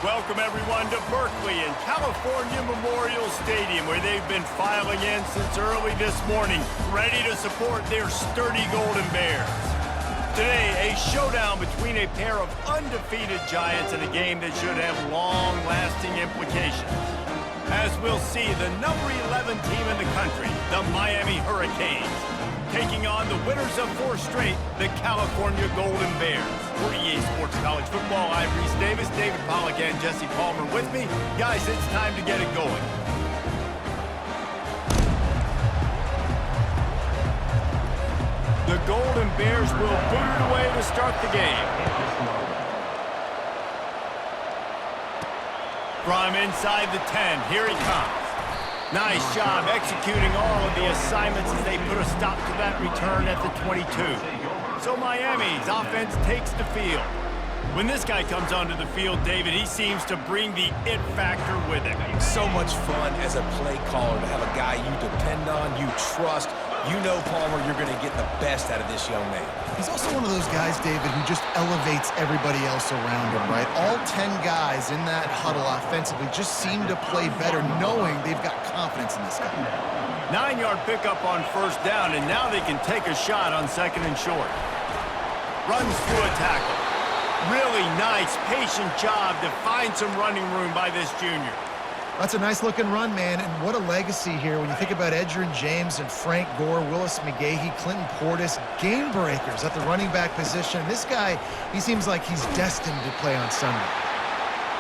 welcome everyone to Berkeley and California Memorial Stadium, where they've been filing in since early this morning, ready to support their sturdy Golden Bears. Today, a showdown between a pair of undefeated Giants in a game that should have long-lasting implications. As we'll see, the number 11 team in the country, the Miami Hurricanes, taking on the winners of 4 straight, the California Golden Bears. For EA Sports College Football, I'm Reese Davis, David Pollack, and Jesse Palmer with me. Guys, it's time to get it going. The Golden Bears will boot it away to start the game. From inside the 10, here he comes. Nice job executing all of the assignments as they put a stop to that return at the 22. So Miami's offense takes the field. When this guy comes onto the field, David, he seems to bring the it factor with him. So much fun as a play caller to have a guy you depend on, you trust. You know, Palmer, you're going to get the best out of this young man. He's also one of those guys, David, who just elevates everybody else around him, right? All 10 guys in that huddle offensively just seem to play better knowing they've got confidence in this guy. 9-yard pickup on first down, and now they can take a shot on second and short. Runs through a tackle. Really nice, patient job to find some running room by this junior. That's a nice-looking run, man, and what a legacy here when you think about Edgerrin James and Frank Gore, Willis McGahee, Clinton Portis, game breakers at the running back position. This guy, he seems like he's destined to play on Sunday.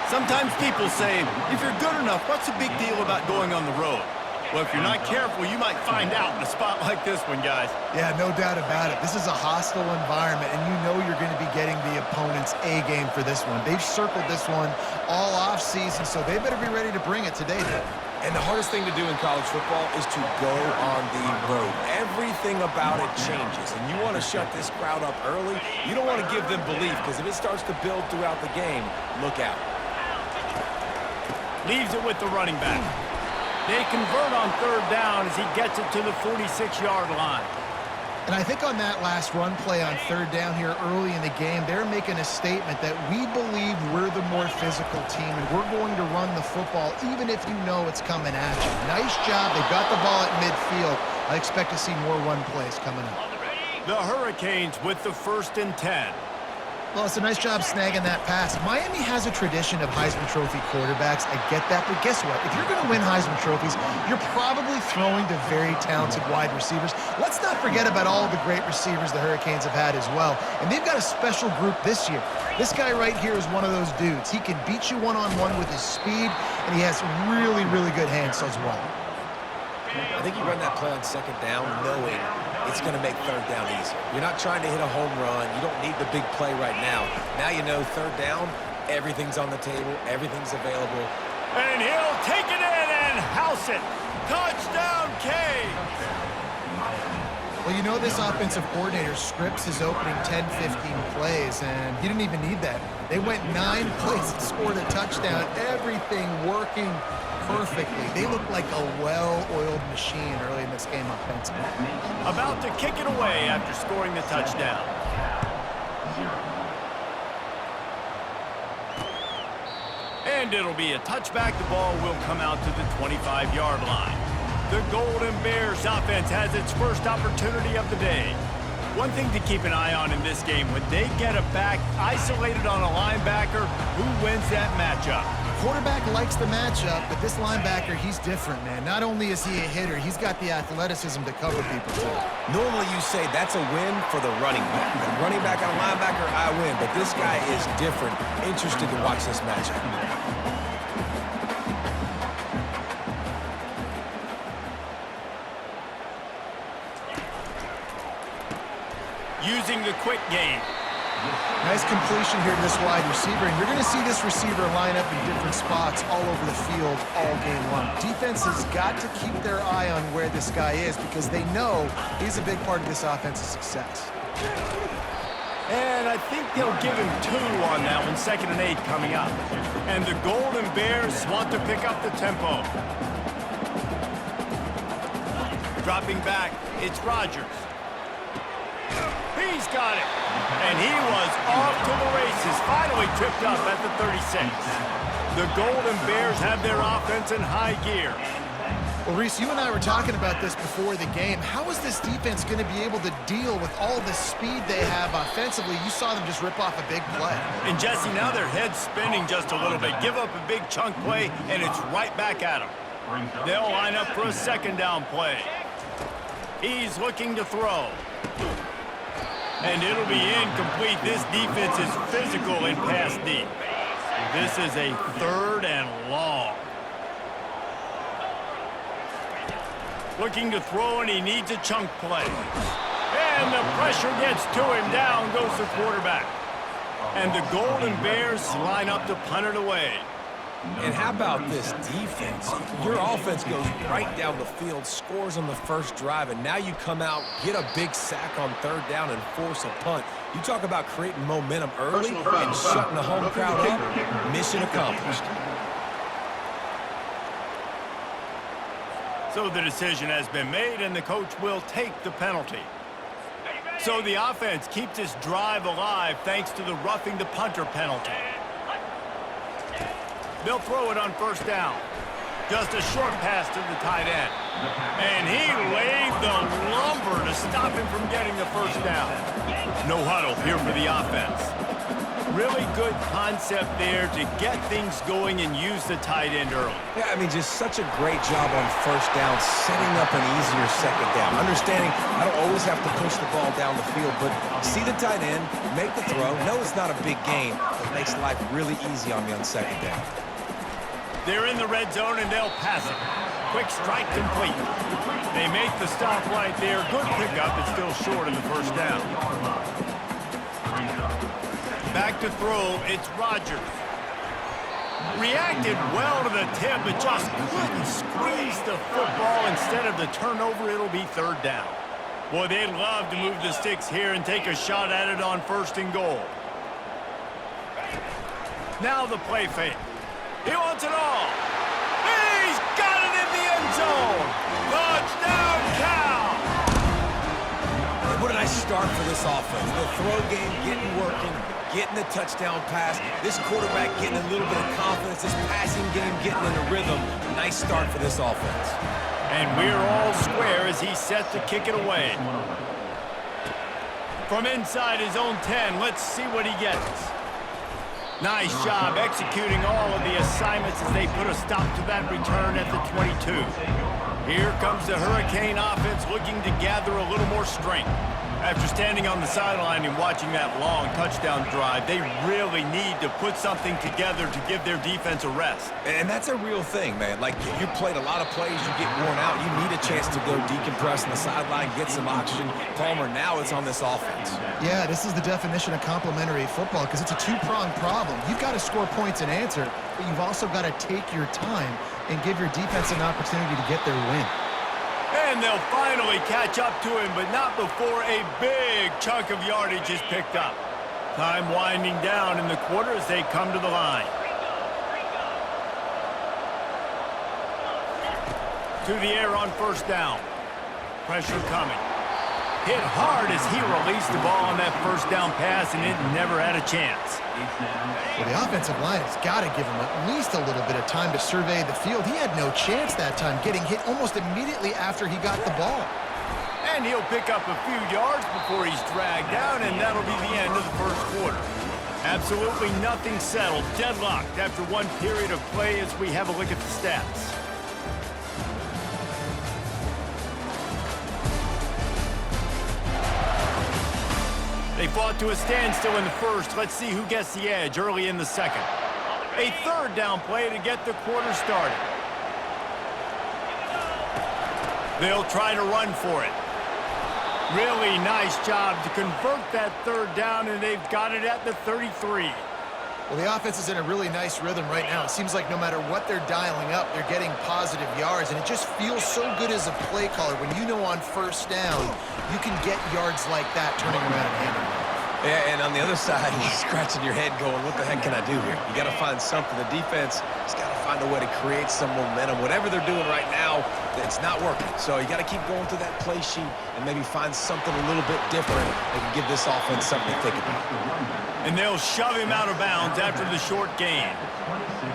Sometimes people say, if you're good enough, what's the big deal about going on the road? Well, if you're not careful, you might find out in a spot like this one, guys. Yeah, no doubt about it. This is a hostile environment, and you know you're going to be getting the opponent's A game for this one. They've circled this one all offseason, so they better be ready to bring it today, Dave. And the hardest thing to do in college football is to go on the road. Everything about it changes, and you want to shut this crowd up early. You don't want to give them belief, because if it starts to build throughout the game, look out. Leaves it with the running back. They convert on third down as he gets it to the 46-yard line. And I think on that last run play on third down here early in the game, they're making a statement that we believe we're the more physical team and we're going to run the football even if you know it's coming at you. Nice job. They've got the ball at midfield. I expect to see more run plays coming up. The Hurricanes with the 1st and 10. Well, it's a nice job snagging that pass. Miami has a tradition of Heisman Trophy quarterbacks. I get that, but guess what? If you're going to win Heisman Trophies, you're probably throwing to very talented wide receivers. Let's not forget about all the great receivers the Hurricanes have had as well. And they've got a special group this year. This guy right here is one of those dudes. He can beat you one-on-one with his speed, and he has really, really good hands as well. I think you run that play on second down knowing it's going to make third down easy. You're not trying to hit a home run. You don't need the big play right now. Now you know third down, everything's on the table, everything's available. And he'll take it in and house it. Touchdown, Canes! Well, you know this offensive coordinator scripts his opening 10, 15 plays, and he didn't even need that. They went 9 plays and scored a touchdown. Everything working perfectly. They look like a well-oiled machine early in this game offensively. About to kick it away after scoring the touchdown. And it'll be a touchback. The ball will come out to the 25-yard line. The Golden Bears offense has its first opportunity of the day. One thing to keep an eye on in this game, when they get a back isolated on a linebacker, who wins that matchup? Quarterback likes the matchup, but this linebacker, he's different, man. Not only is he a hitter, he's got the athleticism to cover people, too. Normally you say that's a win for the running back. The running back on a linebacker, I win. But this guy is different. Interested to watch this matchup. Using the quick game. Nice completion here to this wide receiver, and you're going to see this receiver line up in different spots all over the field all game long. Defense has got to keep their eye on where this guy is because they know he's a big part of this offense's success. And I think they'll give him 2 on that one, 2nd and 8 coming up. And the Golden Bears want to pick up the tempo. Dropping back, it's Rodgers. He's got it. And he was off to the races, finally tripped up at the 36. The Golden Bears have their offense in high gear. Well, Reese, you and I were talking about this before the game. How is this defense going to be able to deal with all the speed they have offensively? You saw them just rip off a big play. And Jesse, now their head's spinning just a little bit. Give up a big chunk play, and it's right back at them. They'll line up for a second down play. He's looking to throw. And it'll be incomplete. This defense is physical in pass deep. This is a 3rd and long. Looking to throw, and he needs a chunk play. And the pressure gets to him. Down goes the quarterback. And the Golden Bears line up to punt it away. And how about this defense? Your offense goes right down the field, scores on the first drive, and now you come out, get a big sack on 3rd down, and force a punt. You talk about creating momentum early and shutting the home crowd up. Mission accomplished. So the decision has been made, and the coach will take the penalty. So the offense keeps this drive alive thanks to the roughing the punter penalty. They'll throw it on 1st down. Just a short pass to the tight end. And he laid the lumber to stop him from getting the 1st down. No huddle here for the offense. Really good concept there to get things going and use the tight end early. Yeah, I mean, just such a great job on 1st down, setting up an easier 2nd down. Understanding I don't always have to push the ball down the field, but see the tight end, make the throw. No, it's not a big gain, but it makes life really easy on me on 2nd down. They're in the red zone, and they'll pass it. Quick strike complete. They make the stop right there. Good pickup. It's still short of the 1st down. Back to throw. It's Rodgers. Reacted well to the tip, but just couldn't squeeze the football. Instead of the turnover, it'll be 3rd down. Boy, they'd love to move the sticks here and take a shot at it on 1st and goal. Now the play fake. He wants it all. He's got it in the end zone. Touchdown, Cal. What a nice start for this offense. The throw game getting working, getting the touchdown pass. This quarterback getting a little bit of confidence. This passing game getting in a rhythm. Nice start for this offense. And we're all square as he's set to kick it away. From inside his own 10, let's see what he gets. Nice job executing all of the assignments as they put a stop to that return at the 22. Here comes the Hurricane offense looking to gather a little more strength. After standing on the sideline and watching that long touchdown drive, they really need to put something together to give their defense a rest. And that's a real thing, man. Like, you played a lot of plays, you get worn out, you need a chance to go decompress on the sideline, get some oxygen. Palmer, now it's on this offense. Yeah, this is the definition of complementary football because it's a two-pronged problem. You've got to score points and answer, but you've also got to take your time and give your defense an opportunity to get their win. And they'll finally catch up to him, but not before a big chunk of yardage is picked up. Time winding down in the quarter as they come to the line. To the air on 1st down. Pressure coming. Hit hard as he released the ball on that 1st down pass, and it never had a chance. Well, the offensive line has got to give him at least a little bit of time to survey the field. He had no chance that time, getting hit almost immediately after he got the ball. And he'll pick up a few yards before he's dragged down, and that'll be the end of the 1st quarter. Absolutely nothing settled, deadlocked after one period of play as we have a look at the stats. They fought to a standstill in the 1st. Let's see who gets the edge early in the 2nd. A 3rd down play to get the quarter started. They'll try to run for it. Really nice job to convert that 3rd down, and they've got it at the 33. Well, the offense is in a really nice rhythm right now. It seems like no matter what they're dialing up, they're getting positive yards, and it just feels so good as a play caller when you know on 1st down you can get yards like that turning around and handing it off. Yeah, and on the other side, you're scratching your head going, what the heck can I do here? You got to find something. The defense has got to find a way to create some momentum. Whatever they're doing right now, it's not working. So you got to keep going through that play sheet and maybe find something a little bit different that can give this offense something to think about. And they'll shove him out of bounds after the short gain.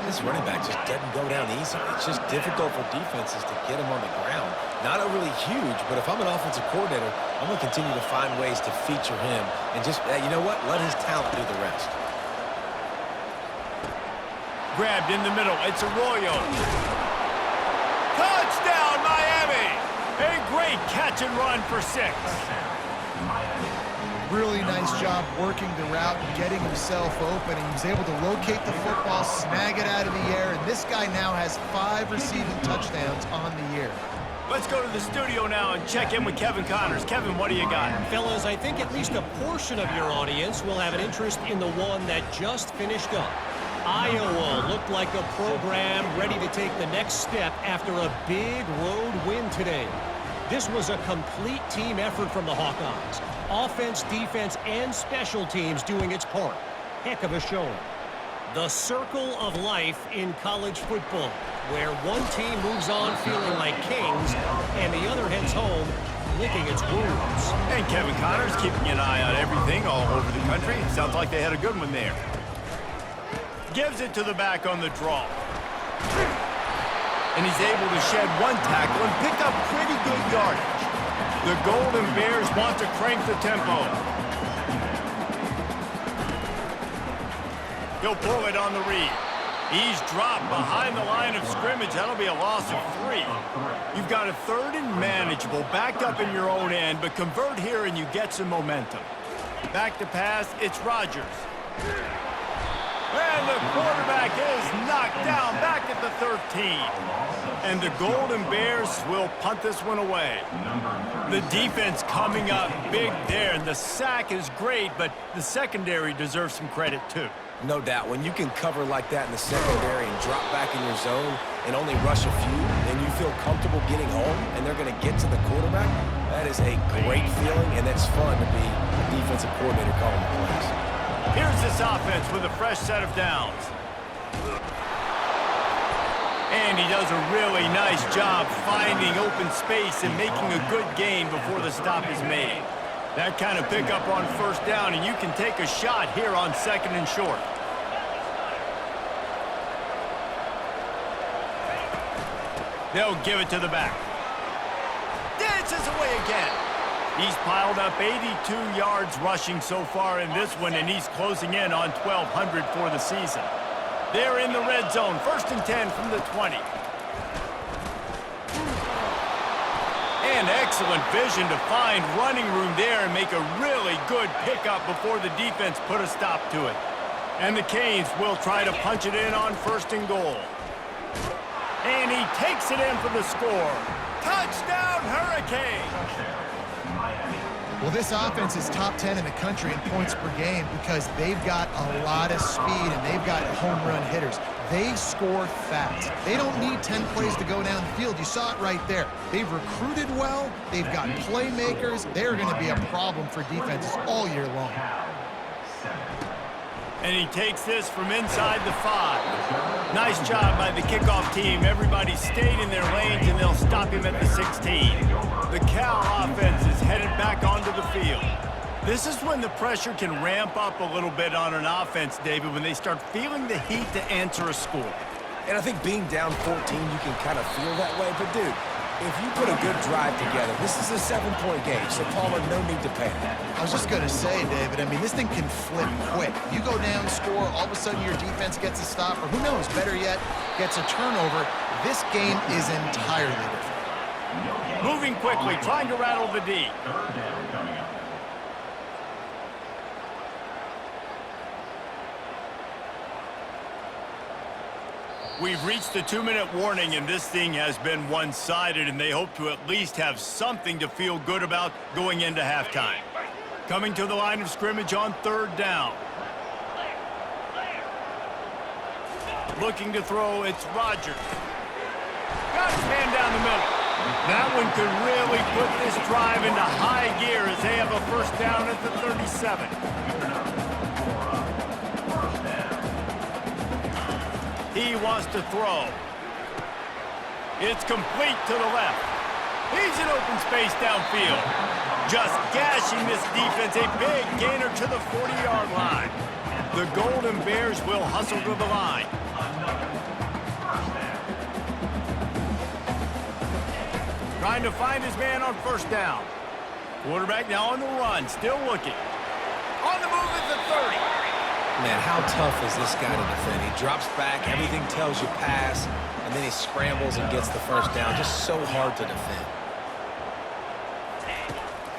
This running back just doesn't go down easy. It's just difficult for defenses to get him on the ground. Not overly huge, but if I'm an offensive coordinator, I'm going to continue to find ways to feature him and just, you know what, let his talent do the rest. Grabbed in the middle. It's Arroyo. Touchdown, Miami! A great catch and run for 6. Really nice job working the route and getting himself open. He was able to locate the football, snag it out of the air, and this guy now has 5 receiving touchdowns on the year. Let's go to the studio now and check in with Kevin Connors. Kevin, what do you got? Fellas, I think at least a portion of your audience will have an interest in the one that just finished up. Iowa looked like a program ready to take the next step after a big road win today. This was a complete team effort from the Hawkeyes. Offense, defense, and special teams doing its part. Heck of a showing. The circle of life in college football, where one team moves on feeling like kings and the other heads home licking its wounds. And Kevin Connors keeping an eye on everything all over the country. Sounds like they had a good one there. Gives it to the back on the draw. And he's able to shed 1 tackle and pick up pretty good yardage. The Golden Bears want to crank the tempo. He'll pull it on the read. He's dropped behind the line of scrimmage. That'll be a loss of 3. You've got a 3rd and manageable, backed up in your own end, but convert here and you get some momentum. Back to pass, it's Rodgers. And the quarterback is knocked down back at the 13. And the Golden Bears will punt this one away. The defense coming up big there, and the sack is great, but the secondary deserves some credit too. No doubt. When you can cover like that in the secondary and drop back in your zone and only rush a few, and you feel comfortable getting home, and they're going to get to the quarterback, that is a great feeling, and it's fun to be a defensive coordinator calling the plays. Here's this offense with a fresh set of downs. And he does a really nice job finding open space and making a good gain before the stop is made. That kind of pickup on 1st down, and you can take a shot here on 2nd and short. They'll give it to the back. Dances away again. He's piled up 82 yards rushing so far in this one, and he's closing in on 1,200 for the season. They're in the red zone, 1st and 10 from the 20. And excellent vision to find running room there and make a really good pickup before the defense put a stop to it. And the Canes will try to punch it in on 1st and goal. And he takes it in for the score. Touchdown, Hurricanes! Well, this offense is top 10 in the country in points per game because they've got a lot of speed and they've got home run hitters. They score fast. They don't need 10 plays to go down the field. You saw it right there. They've recruited well. They've got playmakers. They're going to be a problem for defenses all year long. And he takes this from inside the 5. Nice job by the kickoff team. Everybody stayed in their lanes, and they'll stop him at the 16. The Cal offense is headed back onto the field. This is when the pressure can ramp up a little bit on an offense, David, when they start feeling the heat to answer a score. And I think being down 14, you can kind of feel that way. But, dude, if you put a good drive together, this is a 7-point game, so Palmer, no need to panic. I was just going to say, David, I mean, this thing can flip quick. You go down, score, all of a sudden your defense gets a stop, or who knows, better yet, gets a turnover. This game is entirely different. Moving quickly, trying to rattle the D. We've reached the 2-minute warning, and this thing has been one-sided, and they hope to at least have something to feel good about going into halftime. Coming to the line of scrimmage on 3rd down. Looking to throw, it's Rodgers. Got his man down the middle. That one could really put this drive into high gear as they have a 1st down at the 37. He wants to throw. It's complete to the left. He's in open space downfield. Just gashing this defense. A big gainer to the 40-yard line. The Golden Bears will hustle to the line. Trying to find his man on first down. Quarterback now on the run, still looking. On the move at the 30. Man, how tough is this guy to defend? He drops back, everything tells you pass, and then he scrambles and gets the first down. Just so hard to defend.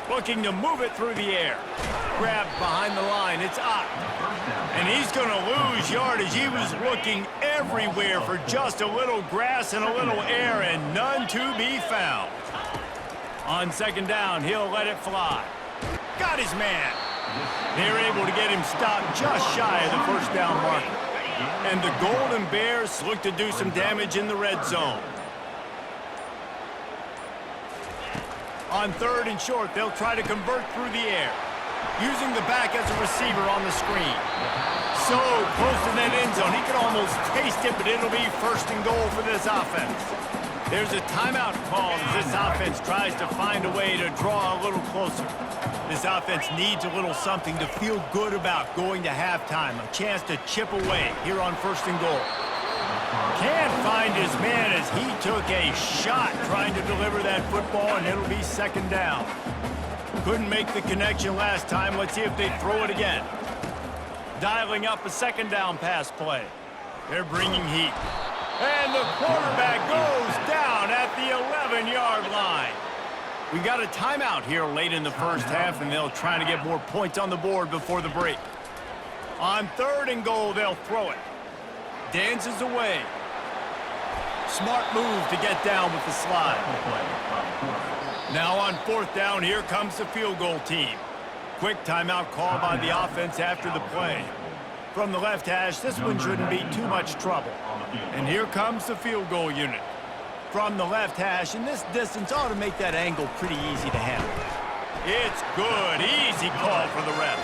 Looking to move it through the air. Grabbed behind the line, it's up. And he's going to lose yardage. He was looking everywhere for just a little grass and a little air, and none to be found. On second down, he'll let it fly. Got his man. They're able to get him stopped just shy of the first down marker. And the Golden Bears look to do some damage in the red zone. On third and short, they'll try to convert through the air, using the back as a receiver on the screen. So close to that end zone, he could almost taste it, but it'll be first and goal for this offense. There's a timeout called as this offense tries to find a way to draw a little closer. This offense needs a little something to feel good about going to halftime, a chance to chip away here on first and goal. Can't find his man as he took a shot trying to deliver that football, and it'll be second down. Couldn't make the connection last time. Let's see if they throw it again. Dialing up a second down pass play. They're bringing heat. And the quarterback goes down at the 11-yard line. We got a timeout here late in the first half, and they'll try to get more points on the board before the break. On third and goal, they'll throw it. Dances away. Smart move to get down with the slide. Now on fourth down, here comes the field goal team. Quick timeout call by the offense after the play. From the left hash, this one shouldn't be too much trouble. And here comes the field goal unit. From the left hash, and this distance ought to make that angle pretty easy to handle. It's good. Easy call for the refs.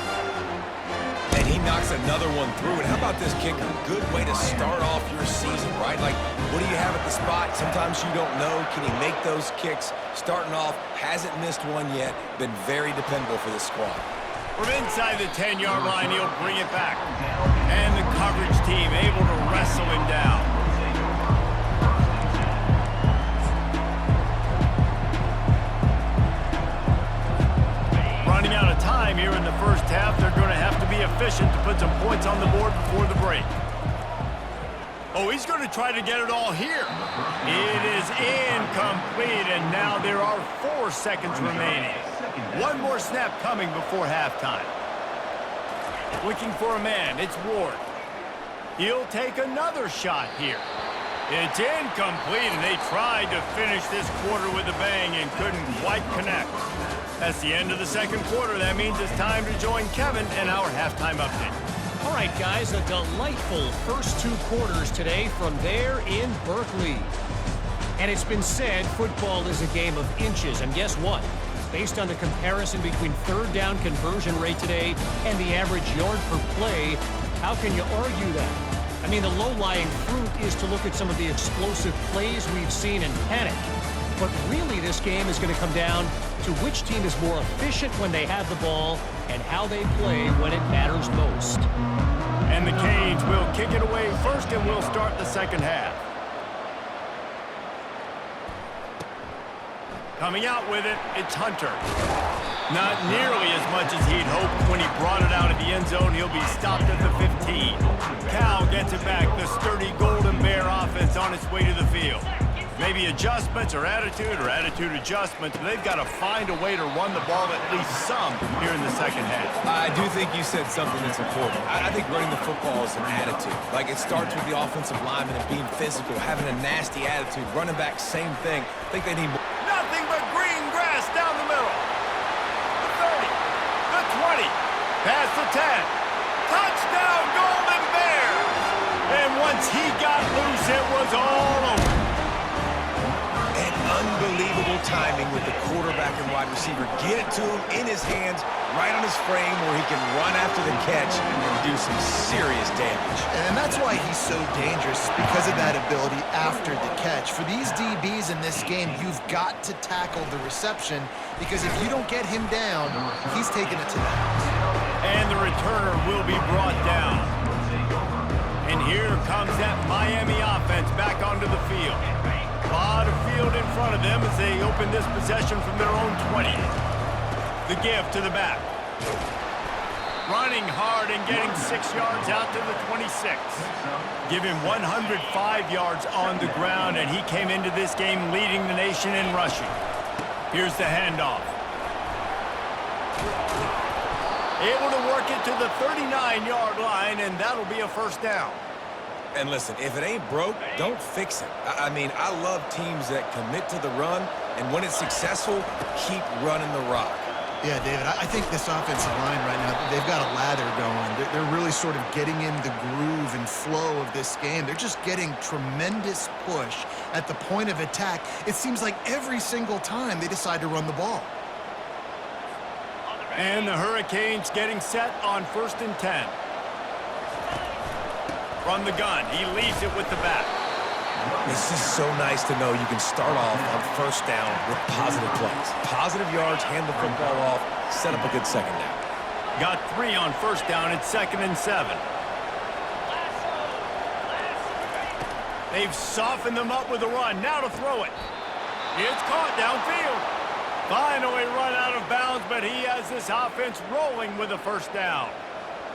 And he knocks another one through. And how about this kicker? Good way to start off your season, right? Like, what do you have at the spot? Sometimes you don't know. Can he make those kicks? Starting off, hasn't missed one yet. Been very dependable for this squad. From inside the 10-yard line, he'll bring it back. And the coverage team able to wrestle him down. Running out of time here in the first half, they're going to have to be efficient to put some points on the board before the break. Oh, he's going to try to get it all here. It is incomplete, and now there are 4 seconds remaining. One more snap coming before halftime. Looking for a man, it's Ward. He'll take another shot here. It's incomplete, and they tried to finish this quarter with a bang and couldn't quite connect. That's the end of the second quarter. That means it's time to join Kevin and our halftime update. All right, guys, a delightful first 2 quarters today from there in Berkeley. And it's been said football is a game of inches, and guess what? Based on the comparison between third down conversion rate today and the average yard per play, how can you argue that? I mean, the low-lying fruit is to look at some of the explosive plays we've seen and panic. But really, this game is going to come down to which team is more efficient when they have the ball and how they play when it matters most. And the Canes will kick it away first, and we'll start the second half. Coming out with it, it's Hunter. Not nearly as much as he'd hoped. When he brought it out of the end zone, he'll be stopped at the 15. Cal gets it back. The sturdy Golden Bear offense on its way to the field. Maybe adjustments or attitude adjustments. They've got to find a way to run the ball at least some here in the second half. I do think you said something that's important. I think running the football is an attitude. Like, it starts with the offensive lineman and being physical, having a nasty attitude. Running back, same thing. I think they need more. Nothing but green grass down the middle. The 30, the 20, past the 10. Touchdown, Golden Bears! And once he got loose, it was all over. Unbelievable timing with the quarterback and wide receiver. Get it to him in his hands, right on his frame where he can run after the catch and do some serious damage. And that's why he's so dangerous, because of that ability after the catch. For these DBs in this game, you've got to tackle the reception, because if you don't get him down, he's taking it to the house. And the returner will be brought down. And here comes that Miami offense back onto the field. A lot of field in front of them as they open this possession from their own 20. The give to the back. Running hard and getting 6 yards out to the 26. Give him 105 yards on the ground, and he came into this game leading the nation in rushing. Here's the handoff. Able to work it to the 39-yard line, and that'll be a first down. And listen, if it ain't broke, don't fix it. I mean, I love teams that commit to the run, and when it's successful, keep running the rock. Yeah, David, I think this offensive line right now, they've got a lather going. They're really sort of getting in the groove and flow of this game. They're just getting tremendous push at the point of attack. It seems like every single time they decide to run the ball. And the Hurricanes getting set on 1st and 10. From the gun, he leaves it with the back. This is so nice to know you can start off on first down with positive plays. Positive yards, hand the football off, set up a good second down. Got 3 on first down at 2nd and 7. They've softened them up with a run. Now to throw it. It's caught downfield. Finally run out of bounds, but he has this offense rolling with a first down.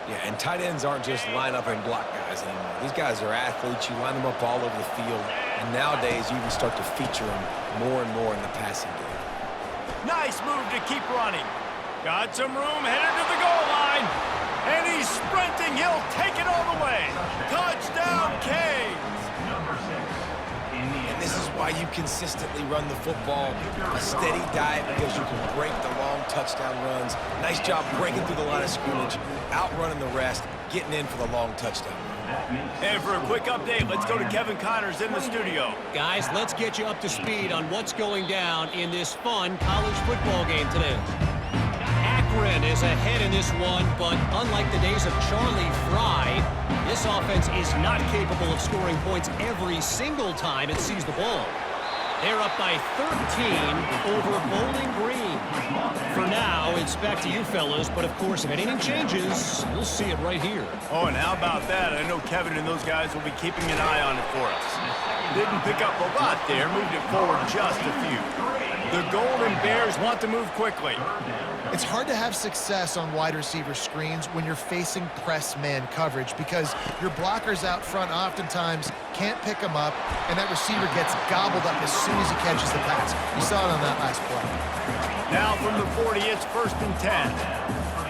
Yeah, and tight ends aren't just line up and block guys anymore. These guys are athletes. You line them up all over the field. And nowadays, you can start to feature them more and more in the passing game. Nice move to keep running. Got some room, headed to the goal line. And he's sprinting. He'll take it all the way. Touchdown, Canes. And this is why you consistently run the football. A steady diet because you can break the long touchdown runs. Nice job breaking through the line of scrimmage, outrunning the rest, getting in for the long touchdown. And for a quick update, let's go to Kevin Connors in the studio. Guys, let's get you up to speed on what's going down in this fun college football game today. Akron is ahead in this one, but unlike the days of Charlie Fry, this offense is not capable of scoring points every single time it sees the ball. They're up by 13 over Bowling Green. For now, it's back to you fellas, but of course, if anything changes, you'll see it right here. Oh, and how about that? I know Kevin and those guys will be keeping an eye on it for us. Didn't pick up a lot there, moved it forward just a few. The Golden Bears want to move quickly. It's hard to have success on wide receiver screens when you're facing press man coverage, because your blockers out front oftentimes can't pick them up, and that receiver gets gobbled up as soon as he catches the pass. You saw it on that last play. Now from the 40, it's 1st and 10.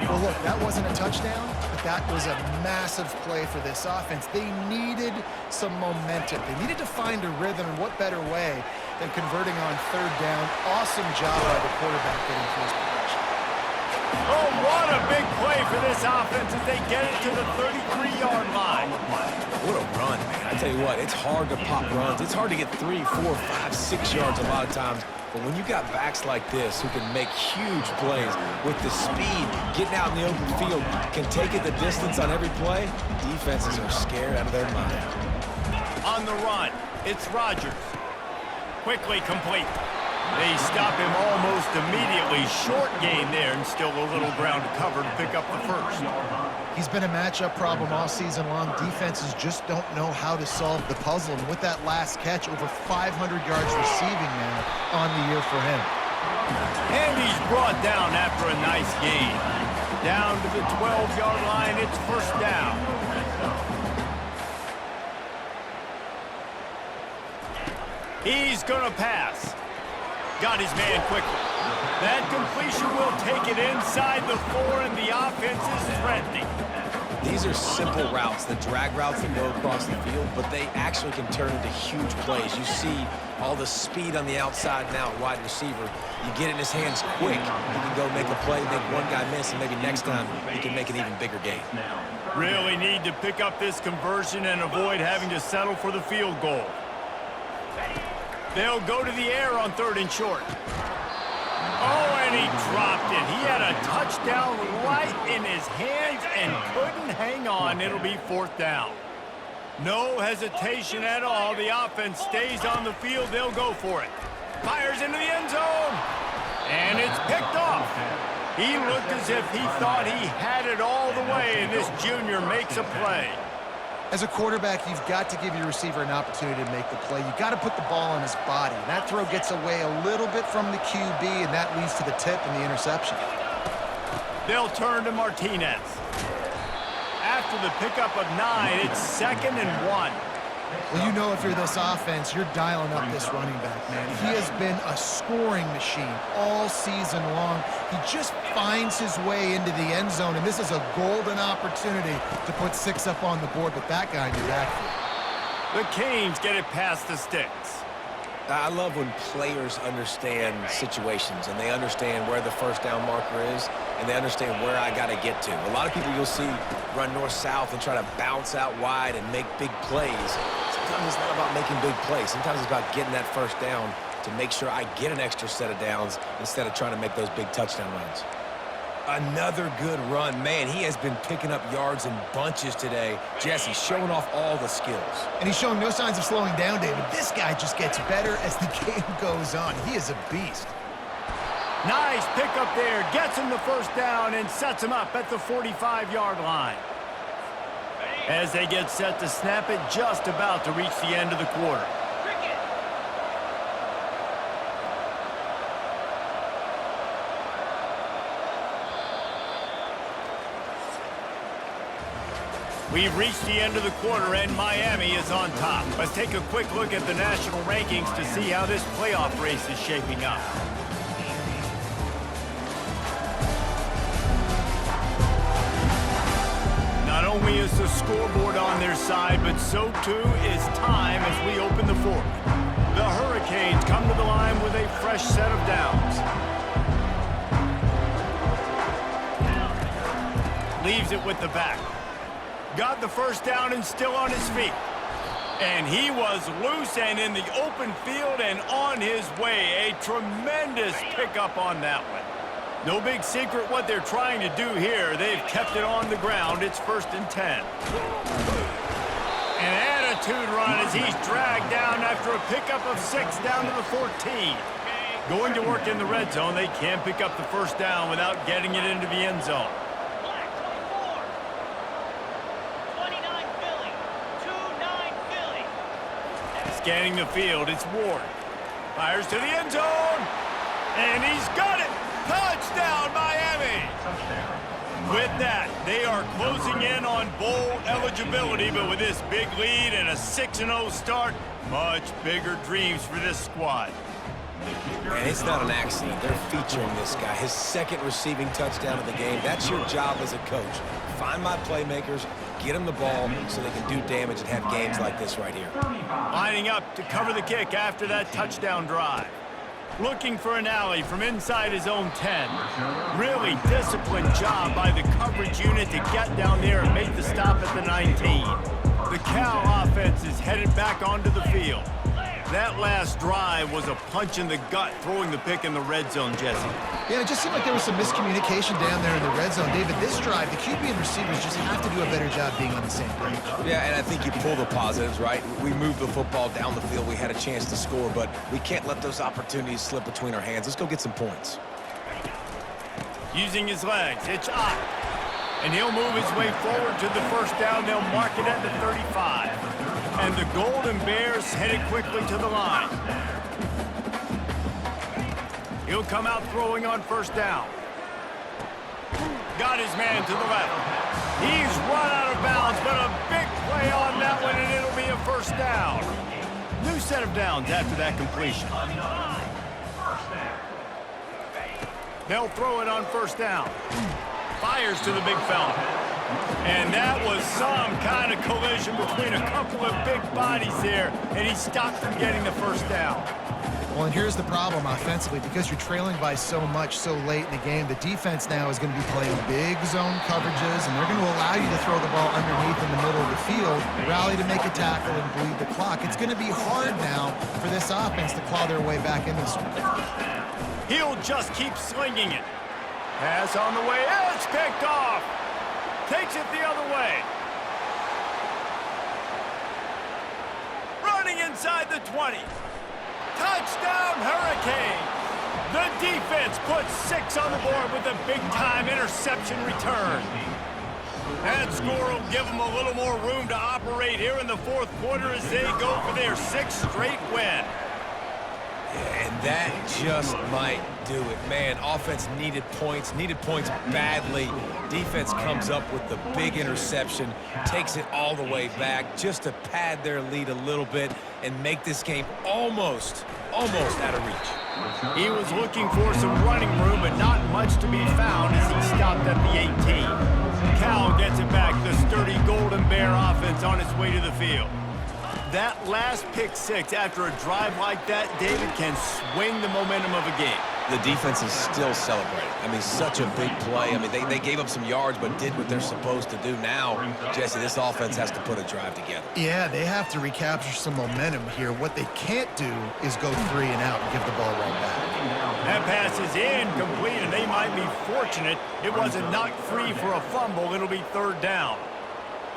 Well, look, that wasn't a touchdown, but that was a massive play for this offense. They needed some momentum. They needed to find a rhythm, and what better way than converting on 3rd down. Awesome job by the quarterback getting to his progression. Oh, what a big play for this offense as they get it to the 33-yard line. What a run, man. I tell you what, it's hard to pop runs. It's hard to get 3, 4, 5, 6 yards a lot of times. But when you got backs like this who can make huge plays with the speed, getting out in the open field, can take it the distance on every play, defenses are scared out of their mind. On the run, it's Rodgers. Quickly complete. They stop him almost immediately. Short gain there, and still a little ground to cover to pick up the first. He's been a matchup problem all season long. Defenses just don't know how to solve the puzzle. And with that last catch, over 500 yards receiving now on the year for him. And he's brought down after a nice gain. Down to the 12-yard line, it's 1st down. He's gonna pass. Got his man quickly. That completion will take it inside the 4, and the offense is threatening. These are simple routes, the drag routes that go across the field, but they actually can turn into huge plays. You see all the speed on the outside now at wide receiver. You get it in his hands quick, he can go make a play, make one guy miss, and maybe next time he can make an even bigger gain. Really need to pick up this conversion and avoid having to settle for the field goal. They'll go to the air on 3rd and short. Oh, and he dropped it. He had a touchdown right in his hands and couldn't hang on. It'll be 4th down. No hesitation at all. The offense stays on the field. They'll go for it. Fires into the end zone. And it's picked off. He looked as if he thought he had it all the way, and this junior makes a play. As a quarterback, you've got to give your receiver an opportunity to make the play. You've got to put the ball on his body. And that throw gets away a little bit from the QB, and that leads to the tip and the interception. They'll turn to Martinez. After the pickup of 9, it's 2nd and 1. Well, you know if you're this offense, you're dialing up this running back, man. He has been a scoring machine all season long. He just finds his way into the end zone, and this is a golden opportunity to put 6 up on the board with that guy in your backfield. The Canes get it past the sticks. I love when players understand situations and they understand where the 1st down marker is and they understand where I got to get to. A lot of people you'll see run north-south and try to bounce out wide and make big plays. Sometimes it's not about making big plays. Sometimes it's about getting that 1st down to make sure I get an extra set of downs instead of trying to make those big touchdown runs. Another good run. Man, he has been picking up yards in bunches today. Jesse showing off all the skills. And he's showing no signs of slowing down, David. This guy just gets better as the game goes on. He is a beast. Nice pickup there. Gets him the 1st down and sets him up at the 45-yard line. As they get set to snap it, just about to reach the end of the quarter. We've reached the end of the quarter, and Miami is on top. Let's take a quick look at the national rankings to see how this playoff race is shaping up. Not only is the scoreboard on their side, but so too is time as we open the 4th. The Hurricanes come to the line with a fresh set of downs. Leaves it with the back. Got the 1st down and still on his feet. And he was loose and in the open field and on his way. A tremendous pickup on that one. No big secret what they're trying to do here. They've kept it on the ground. It's 1st and 10. An attitude run as he's dragged down after a pickup of 6 down to the 14. Going to work in the red zone. They can't pick up the 1st down without getting it into the end zone. Scanning the field, it's Ward. Fires to the end zone, and he's got it! Touchdown, Miami! With that, they are closing in on bowl eligibility, but with this big lead and a 6-0 start, much bigger dreams for this squad. And it's not an accident. They're featuring this guy. His 2nd receiving touchdown of the game. That's your job as a coach. Find my playmakers, get them the ball so they can do damage and have games like this right here. Lining up to cover the kick after that touchdown drive. Looking for an alley from inside his own 10. Really disciplined job by the coverage unit to get down there and make the stop at the 19. The Cal offense is headed back onto the field. That last drive was a punch in the gut, throwing the pick in the red zone, Jesse. Yeah, it just seemed like there was some miscommunication down there in the red zone. David, this drive, the QB and receivers just have to do a better job being on the same page. Yeah, and I think you pull the positives, right? We moved the football down the field. We had a chance to score, but we can't let those opportunities slip between our hands. Let's go get some points. Using his legs, it's up. And he'll move his way forward to the 1st down. They'll mark it at the 35. And the Golden Bears headed quickly to the line. He'll come out throwing on 1st down. Got his man to the left. He's run out of bounds, but a big play on that one, and it'll be a 1st down. New set of downs after that completion. They'll throw it on 1st down. Fires to the big fella. And that was some kind of collision between a couple of big bodies there, and he stopped from getting the 1st down. Well, and here's the problem offensively. Because you're trailing by so much so late in the game, the defense now is going to be playing big zone coverages, and they're going to allow you to throw the ball underneath in the middle of the field, rally to make a tackle, and bleed the clock. It's going to be hard now for this offense to claw their way back in this one. He'll just keep slinging it. Pass on the way. It's picked off. Takes it the other way. Running inside the 20. Touchdown, Hurricanes! The defense puts 6 on the board with a big-time interception return. That score will give them a little more room to operate here in the fourth quarter as they go for their 6th straight win. And that just might do it. Man, offense needed points badly. Defense comes up with the big interception, takes it all the way back just to pad their lead a little bit and make this game almost out of reach. He was looking for some running room, but not much to be found as he stopped at the 18. Cal gets it back, the sturdy Golden Bear offense on its way to the field. That last pick 6 after a drive like that, David, can swing the momentum of a game. The defense is still celebrating. I mean, such a big play. I mean, they gave up some yards but did what they're supposed to do. Now, Jesse, this offense has to put a drive together. Yeah, they have to recapture some momentum here. What they can't do is go 3 and out and give the ball right back. That pass is incomplete, and they might be fortunate it wasn't knocked free for a fumble. It'll be 3rd down.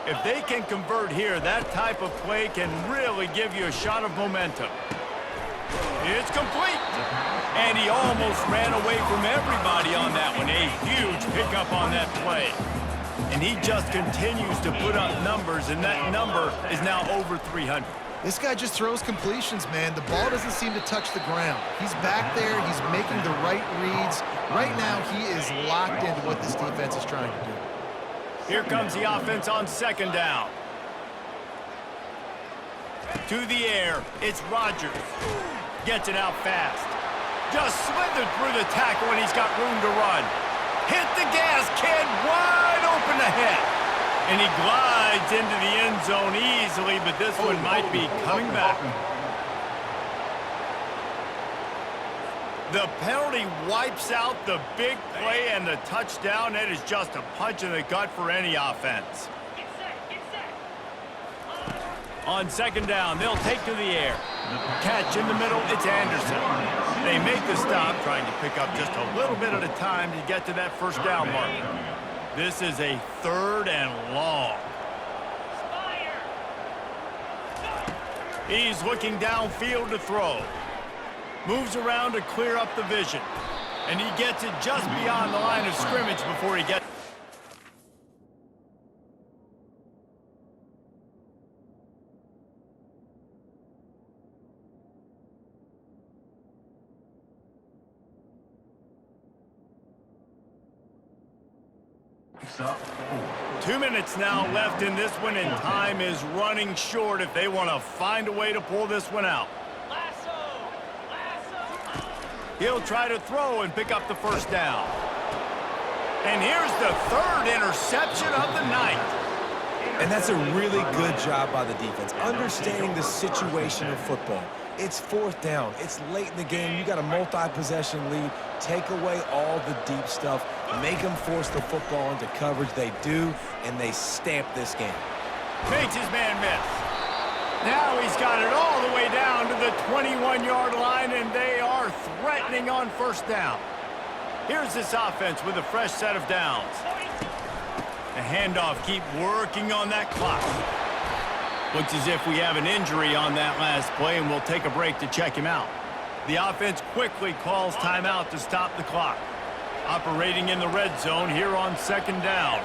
If they can convert here, that type of play can really give you a shot of momentum. It's complete. And he almost ran away from everybody on that one. A huge pickup on that play. And he just continues to put up numbers, and that number is now over 300. This guy just throws completions, man. The ball doesn't seem to touch the ground. He's back there. He's making the right reads. Right now, he is locked into what this defense is trying to do. Here comes the offense on 2nd down. To the air, it's Rodgers. Gets it out fast. Just slithered through the tackle, and he's got room to run. Hit the gas, kid, wide open ahead. And he glides into the end zone easily, but this one might be coming back. The penalty wipes out the big play and the touchdown. It is just a punch in the gut for any offense. On 2nd down, they'll take to the air. Catch in the middle, it's Anderson. They make the stop, trying to pick up just a little bit at a time to get to that 1st down mark. This is a 3rd and long. He's looking downfield to throw. Moves around to clear up the vision. And he gets it just beyond the line of scrimmage before he gets... Two minutes now left in this one, and time is running short if they want to find a way to pull this one out. He'll try to throw and pick up the 1st down. And here's the 3rd interception of the night. And that's a really good job by the defense, understanding the situation of football. It's 4th down. It's late in the game. You got a multi-possession lead. Take away all the deep stuff. Make them force the football into coverage. They do, and they stamp this game. Makes his man miss. Now he's got it all the way down to the 21-yard line, and they are threatening on 1st down. Here's this offense with a fresh set of downs. The handoff, keep working on that clock. Looks as if we have an injury on that last play, and we'll take a break to check him out. The offense quickly calls timeout to stop the clock. Operating in the red zone here on 2nd down.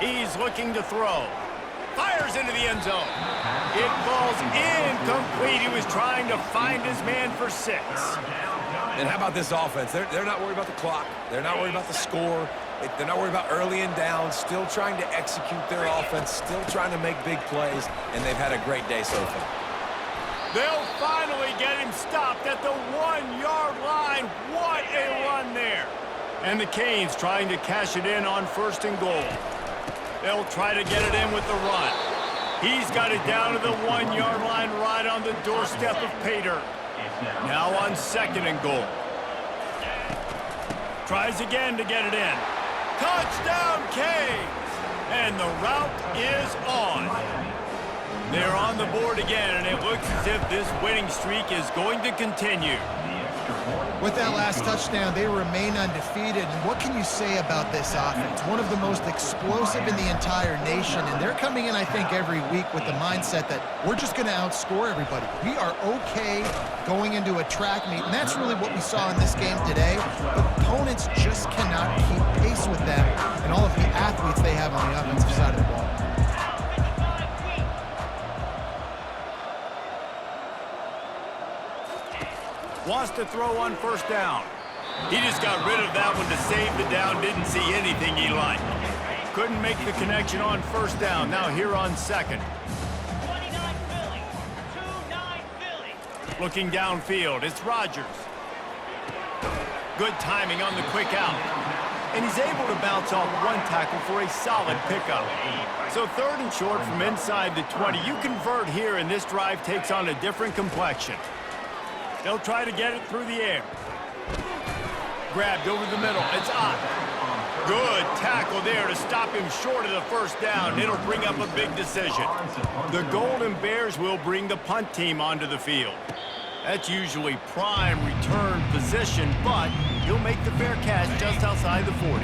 He's looking to throw. Fires into the end zone. It falls incomplete. He was trying to find his man for 6. And how about this offense? They're not worried about the clock. They're not worried about the score. They're not worried about early and down. Still trying to execute their offense. Still trying to make big plays. And they've had a great day so far. They'll finally get him stopped at the 1-yard line. What a run there. And the Canes trying to cash it in on 1st and goal. They'll try to get it in with the run. He's got it down to the 1-yard line right on the doorstep of pay dirt. Now on 2nd and goal. Tries again to get it in. Touchdown, Canes! And the route is on. They're on the board again, and it looks as if this winning streak is going to continue. With that last touchdown, they remain undefeated. And what can you say about this offense? One of the most explosive in the entire nation. And they're coming in, I think, every week with the mindset that we're just going to outscore everybody. We are okay going into a track meet. And that's really what we saw in this game today. But opponents just cannot keep pace with them and all of the athletes they have on the offensive side of the ball. Wants to throw on 1st down. He just got rid of that one to save the down. Didn't see anything he liked. Couldn't make the connection on 1st down. Now here on 2nd. 29 Philly. 2-9 Philly. Looking downfield. It's Rodgers. Good timing on the quick out. And he's able to bounce off one tackle for a solid pickup. So 3rd and short from inside the 20. You convert here, and this drive takes on a different complexion. They'll try to get it through the air. Grabbed over the middle. It's Ott. Good tackle there to stop him short of the 1st down. It'll bring up a big decision. The Golden Bears will bring the punt team onto the field. That's usually prime return position, but he'll make the fair catch just outside the 40.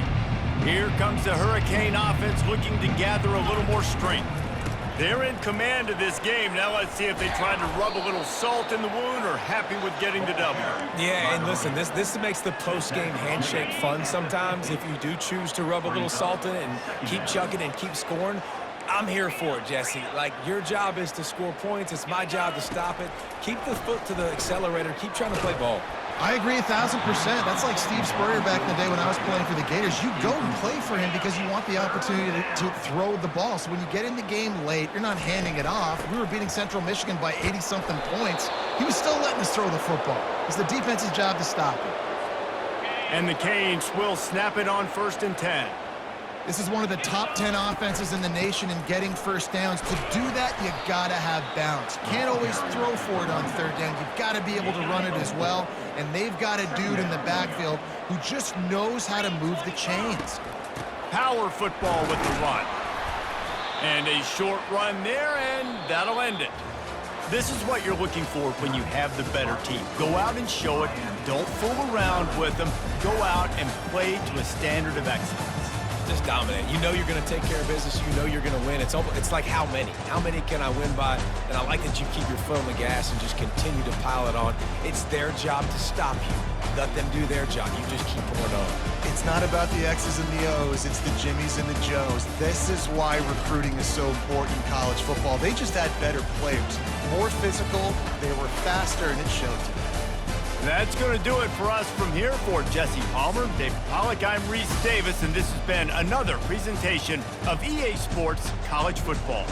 Here comes the Hurricane offense looking to gather a little more strength. They're in command of this game. Now let's see if they try to rub a little salt in the wound or happy with getting the W. Yeah, and listen, this makes the post-game handshake fun sometimes. If you do choose to rub a little salt in it and keep chucking and keep scoring, I'm here for it, Jesse. Like, your job is to score points. It's my job to stop it. Keep the foot to the accelerator. Keep trying to play ball. I agree 1,000%. That's like Steve Spurrier back in the day when I was playing for the Gators. You go and play for him because you want the opportunity to throw the ball. So when you get in the game late, you're not handing it off. We were beating Central Michigan by 80-something points. He was still letting us throw the football. It's the defense's job to stop it. And the Canes will snap it on 1st and 10. This is one of the top 10 offenses in the nation in getting 1st downs. To do that, you got to have balance. You can't always throw for it on 3rd down. You've got to be able to run it as well. And they've got a dude in the backfield who just knows how to move the chains. Power football with the run. And a short run there, and that'll end it. This is what you're looking for when you have the better team. Go out and show it. Don't fool around with them. Go out and play to a standard of excellence. Just dominate. You know you're going to take care of business. You know you're going to win. It's like how many? How many can I win by? And I like that you keep your foot on the gas and just continue to pile it on. It's their job to stop you. Let them do their job. You just keep pouring on. It's not about the X's and the O's. It's the Jimmies and the Joes. This is why recruiting is so important in college football. They just had better players. More physical. They were faster, and it showed today. That's going to do it for us from here. For Jesse Palmer, David Pollack, I'm Reese Davis, and this has been another presentation of EA Sports College Football.